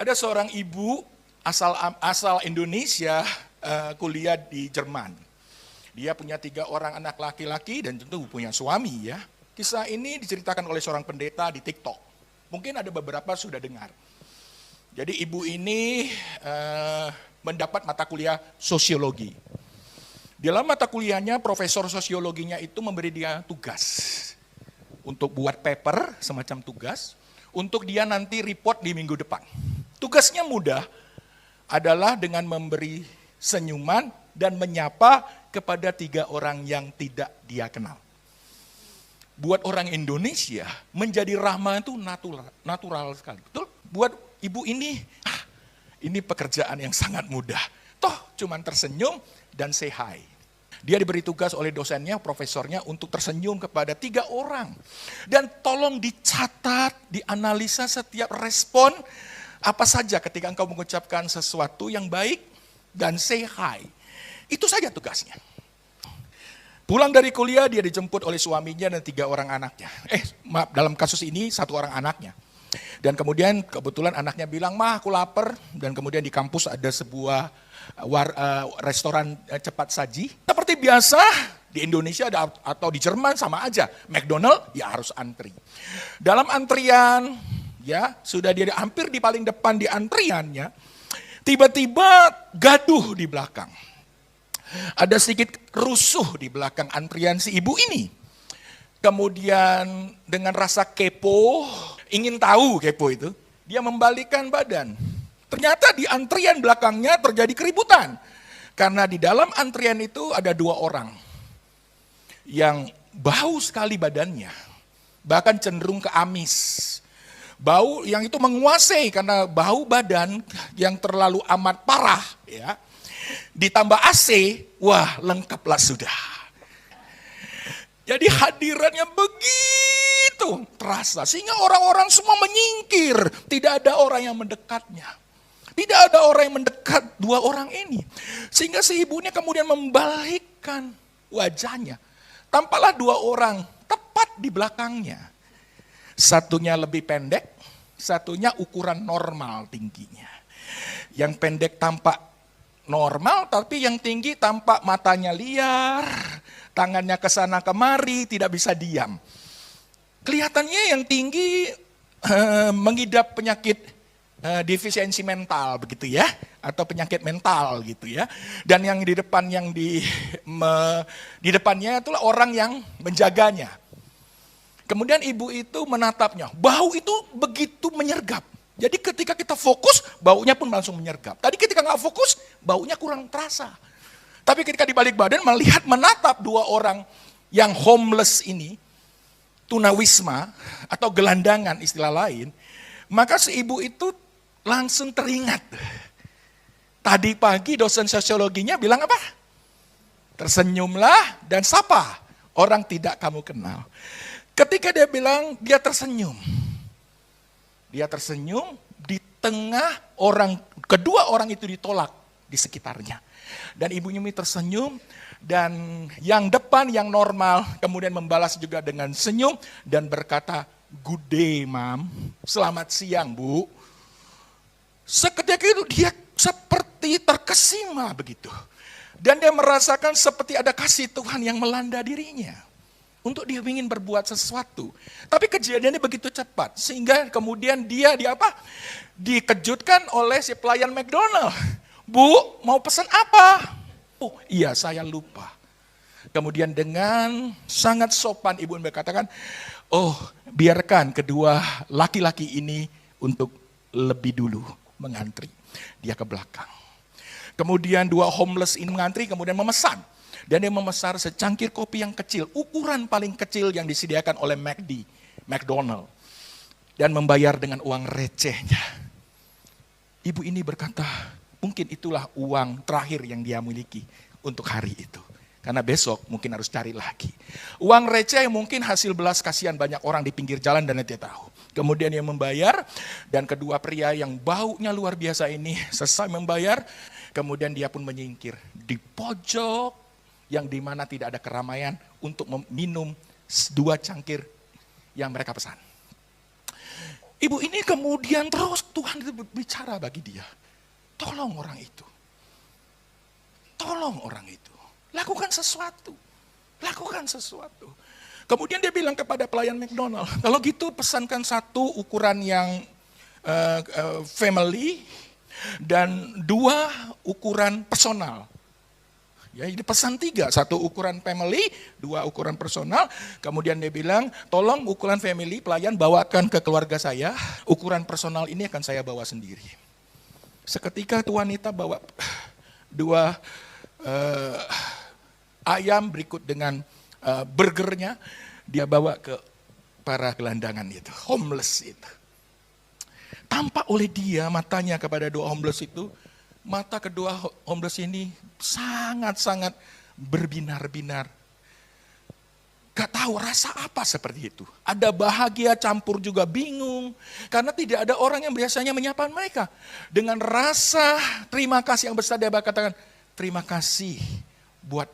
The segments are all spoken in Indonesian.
Ada seorang ibu asal Indonesia kuliah di Jerman. Dia punya 3 orang anak laki-laki dan tentu punya suami ya. Kisah ini diceritakan oleh seorang pendeta di TikTok. Mungkin ada beberapa sudah dengar. Jadi ibu ini mendapat mata kuliah sosiologi. Di dalam mata kuliahnya, profesor sosiologinya itu memberi dia tugas untuk buat paper, semacam tugas, untuk dia nanti report di minggu depan. Tugasnya mudah, adalah dengan memberi senyuman dan menyapa kepada 3 orang yang tidak dia kenal. Buat orang Indonesia, menjadi ramah itu natural sekali. Betul? Buat ibu ini pekerjaan yang sangat mudah. Toh cuman tersenyum dan say hi. Dia diberi tugas oleh dosennya, profesornya untuk tersenyum kepada 3 orang. Dan tolong dicatat, dianalisa setiap respon, apa saja ketika engkau mengucapkan sesuatu yang baik dan say hi. Itu saja tugasnya. Pulang dari kuliah dia dijemput oleh suaminya dan 3 orang anaknya. Maaf, dalam kasus ini 1 orang anaknya. Dan kemudian kebetulan anaknya bilang, "Ma, aku lapar." Dan kemudian di kampus ada sebuah restoran cepat saji. Seperti biasa di Indonesia ada, atau di Jerman sama aja. McDonald ya harus antri. Dalam antrian ya sudah dia hampir di paling depan di antriannya. Tiba-tiba gaduh di belakang. Ada sedikit rusuh di belakang antrian si ibu ini. Kemudian dengan rasa kepo, ingin tahu kepo itu, dia membalikkan badan. Ternyata di antrian belakangnya terjadi keributan. Karena di dalam antrian itu ada 2 orang yang bau sekali badannya. Bahkan cenderung ke amis. Bau yang itu menguasai karena bau badan yang terlalu amat parah. Ya. Ditambah AC, wah lengkaplah sudah. Jadi hadirannya begitu terasa. Sehingga orang-orang semua menyingkir. Tidak ada orang yang mendekatnya. Tidak ada orang yang mendekat 2 orang ini. Sehingga si ibunya kemudian membalikkan wajahnya. Tampaklah 2 orang tepat di belakangnya. Satunya lebih pendek, satunya ukuran normal tingginya. Yang pendek tampak normal, tapi yang tinggi tampak matanya liar, tangannya ke sana kemari, tidak bisa diam. Kelihatannya yang tinggi mengidap penyakit defisiensi mental begitu ya, atau penyakit mental gitu ya. Dan yang di depan di depannya itulah orang yang menjaganya. Kemudian ibu itu menatapnya, bau itu begitu menyergap. Jadi ketika kita fokus, baunya pun langsung menyergap. Tadi ketika nggak fokus, baunya kurang terasa. Tapi ketika dibalik badan menatap 2 orang yang homeless ini, tunawisma atau gelandangan istilah lain, maka si ibu itu langsung teringat. Tadi pagi dosen sosiologinya bilang apa? Tersenyumlah dan sapa orang tidak kamu kenal. Ketika dia bilang, dia tersenyum. Dia tersenyum di tengah kedua orang itu ditolak di sekitarnya. Dan ibunya ini tersenyum dan yang depan yang normal kemudian membalas juga dengan senyum dan berkata, "Good day, Mam." Selamat siang, Bu. Seketika itu dia seperti terkesima begitu. Dan dia merasakan seperti ada kasih Tuhan yang melanda dirinya. Untuk dia ingin berbuat sesuatu. Tapi kejadiannya begitu cepat. Sehingga kemudian dia dikejutkan oleh si pelayan McDonald. "Bu, mau pesan apa?" "Oh iya, saya lupa." Kemudian dengan sangat sopan ibu berkatakan, "Oh, biarkan kedua laki-laki ini untuk lebih dulu mengantri." Dia ke belakang. Kemudian 2 homeless ini mengantri, kemudian memesan. Dan dia memesan secangkir kopi yang kecil, ukuran paling kecil yang disediakan oleh McDonald. Dan membayar dengan uang recehnya. Ibu ini berkata, mungkin itulah uang terakhir yang dia miliki untuk hari itu. Karena besok mungkin harus cari lagi. Uang receh mungkin hasil belas kasihan banyak orang di pinggir jalan dan dia tahu. Kemudian dia membayar dan kedua pria yang baunya luar biasa ini selesai membayar. Kemudian dia pun menyingkir di pojok yang dimana tidak ada keramaian untuk meminum 2 cangkir yang mereka pesan. Ibu ini kemudian terus Tuhan itu berbicara bagi dia. Tolong orang itu. Tolong orang itu. Lakukan sesuatu. Lakukan sesuatu. Kemudian dia bilang kepada pelayan McDonald, kalau gitu pesankan satu ukuran yang family dan 2 ukuran personal. Ya, ini pesan 3, 1 ukuran family, 2 ukuran personal. Kemudian dia bilang, tolong ukuran family pelayan bawakan ke keluarga saya, ukuran personal ini akan saya bawa sendiri. Seketika tu wanita bawa 2 ayam berikut dengan burgernya, dia bawa ke para gelandangan itu, homeless itu. Tampak oleh dia matanya kepada 2 homeless itu, mata kedua homeless ini sangat-sangat berbinar-binar. Gak tahu rasa apa seperti itu. Ada bahagia campur juga bingung. Karena tidak ada orang yang biasanya menyapa mereka. Dengan rasa terima kasih yang besar dia katakan, terima kasih buat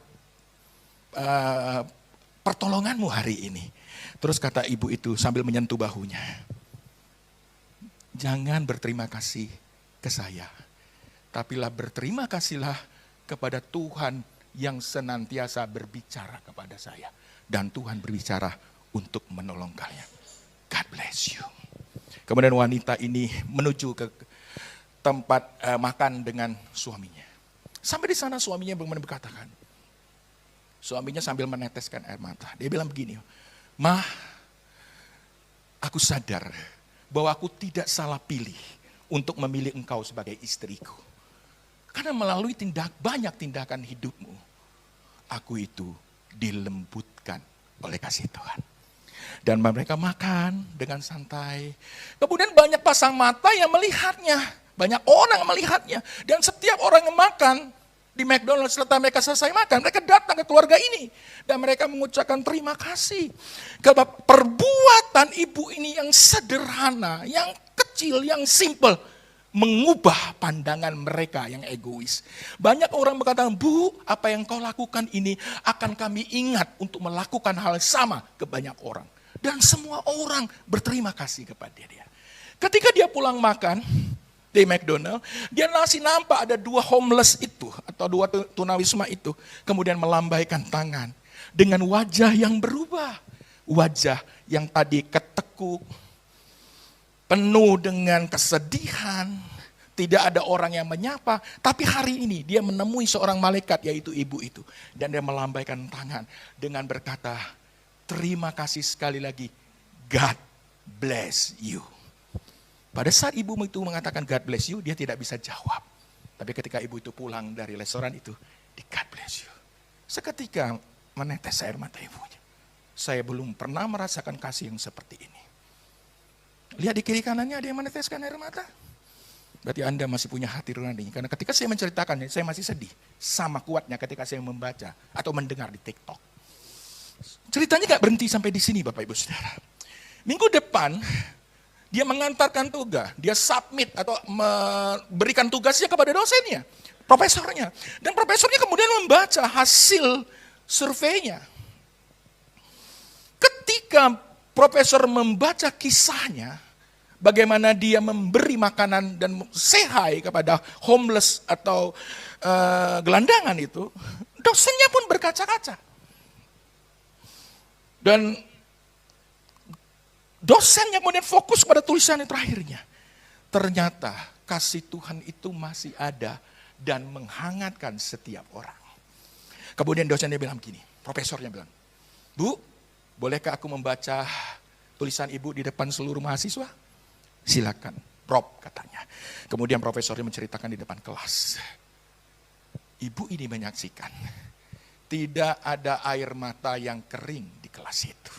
pertolonganmu hari ini. Terus kata ibu itu sambil menyentuh bahunya, jangan berterima kasih ke saya. Tapilah berterima kasihlah kepada Tuhan yang senantiasa berbicara kepada saya. Dan Tuhan berbicara untuk menolong kalian. God bless you. Kemudian wanita ini menuju ke tempat makan dengan suaminya. Sampai di sana suaminya berkatakan, suaminya sambil meneteskan air mata. Dia bilang begini, "Mah, aku sadar bahwa aku tidak salah pilih untuk memilih engkau sebagai istriku. Karena melalui banyak tindakan hidupmu, aku itu dilembutkan oleh kasih Tuhan." Dan mereka makan dengan santai. Kemudian banyak pasang mata yang melihatnya. Banyak orang melihatnya. Dan setiap orang yang makan di McDonald's setelah mereka selesai makan, mereka datang ke keluarga ini. Dan mereka mengucapkan terima kasih. Karena perbuatan ibu ini yang sederhana, yang kecil, yang simple, mengubah pandangan mereka yang egois. Banyak orang berkata, "Bu, apa yang kau lakukan ini akan kami ingat untuk melakukan hal yang sama ke banyak orang." Dan semua orang berterima kasih kepada dia. Ketika dia pulang makan di McDonald, dia masih nampak ada 2 homeless itu, atau 2 tunawisma itu, kemudian melambaikan tangan dengan wajah yang berubah. Wajah yang tadi ketekuk, penuh dengan kesedihan, tidak ada orang yang menyapa, tapi hari ini dia menemui seorang malaikat yaitu ibu itu. Dan dia melambaikan tangan dengan berkata, terima kasih sekali lagi, God bless you. Pada saat ibu itu mengatakan God bless you, dia tidak bisa jawab. Tapi ketika ibu itu pulang dari restoran itu, di God bless you. Seketika menetes air mata ibunya. Saya belum pernah merasakan kasih yang seperti ini. Lihat di kiri kanannya ada yang meneteskan air mata. Berarti Anda masih punya hati nurani. Karena ketika saya menceritakannya, saya masih sedih. Sama kuatnya ketika saya membaca atau mendengar di TikTok. Ceritanya gak berhenti sampai di sini Bapak Ibu Saudara. Minggu depan, dia mengantarkan tugas. Dia submit atau memberikan tugasnya kepada dosennya, profesornya. Dan profesornya kemudian membaca hasil surveinya. Ketika profesor membaca kisahnya, bagaimana dia memberi makanan dan sehai kepada homeless atau gelandangan itu, dosennya pun berkaca-kaca. Dan dosen yang kemudian fokus pada tulisan yang terakhirnya. Ternyata kasih Tuhan itu masih ada dan menghangatkan setiap orang. Kemudian dosennya bilang begini, profesornya bilang, "Bu, bolehkah aku membaca tulisan ibu di depan seluruh mahasiswa?" "Silakan, Prof," katanya. Kemudian profesornya menceritakan di depan kelas. Ibu ini menyaksikan, tidak ada air mata yang kering di kelas itu.